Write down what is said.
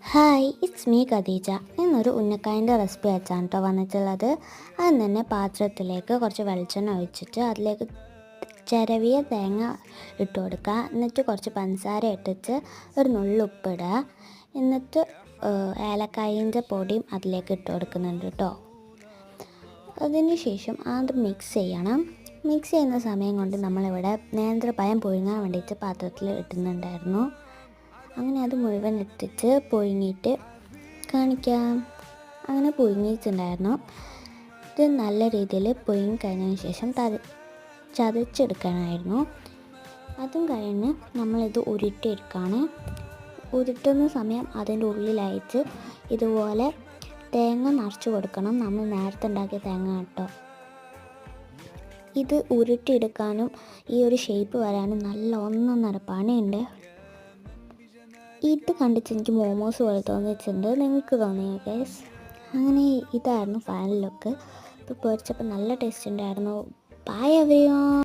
Hi, it's me Khadija. ഇന്നൊരു ഉന്നക്കായൻ്റെ recipe വെച്ചാണ് കേട്ടോ വന്നിട്ടുള്ളത്. അതിന് തന്നെ പാത്രത്തിലേക്ക് കുറച്ച് വെളിച്ചെണ്ണ ഒഴിച്ചിട്ട് അതിലേക്ക് ചിരവിയ തേങ്ങ ഇട്ട് കൊടുക്കുക. എന്നിട്ട് കുറച്ച് പഞ്ചസാര ഇട്ടിട്ട് ഒരു നുള്ളുപ്പിടുക. എന്നിട്ട് ഏലക്കായൻ്റെ പൊടിയും അതിലേക്ക് ഇട്ട് കൊടുക്കുന്നുണ്ട് കേട്ടോ. അതിന് ശേഷം അത് മിക്സ് ചെയ്യണം. മിക്സ് ചെയ്യുന്ന സമയം കൊണ്ട് നമ്മളിവിടെ നേന്ത്രപ്പഴം പുഴുങ്ങാൻ വേണ്ടിയിട്ട് പാത്രത്തിൽ ഇട്ടുന്നുണ്ടായിരുന്നു. അങ്ങനെ അത് മുഴുവൻ ഇട്ടിട്ട് പുഴുങ്ങിയിട്ട് കാണിക്കാം. അങ്ങനെ പുഴുങ്ങിയിട്ടുണ്ടായിരുന്നു. ഇത് നല്ല രീതിയിൽ പുഴുങ്ങി കഴിഞ്ഞതിന് ശേഷം ചതച്ചെടുക്കാനായിരുന്നു. അതും കഴിഞ്ഞ് നമ്മളിത് ഉരുട്ടിയെടുക്കുകയാണ്. ഉരുട്ടുന്ന സമയം അതിൻ്റെ ഉള്ളിലായിട്ട് ഇതുപോലെ തേങ്ങ നിറച്ച് കൊടുക്കണം. നമ്മൾ നേരത്തെ ഉണ്ടാക്കിയ തേങ്ങ കേട്ടോ. ഇത് ഉരുട്ടിയെടുക്കാനും ഈ ഒരു ഷേപ്പ് വരാനും നല്ല ഒന്നൊന്നര പണിയുണ്ട്. ഇത് കണ്ടിട്ട് എനിക്ക് മോമോസ് പോലെ തോന്നിയിട്ടുണ്ട്. നിങ്ങൾക്ക് തോന്നിയോ ഗൈസ്? അങ്ങനെ ഇതായിരുന്നു ഫൈനൽ ലുക്ക്. ഇപ്പോൾ പൊരിച്ചപ്പോൾ നല്ല ടേസ്റ്റ് ഉണ്ടായിരുന്നു. Bye everyone.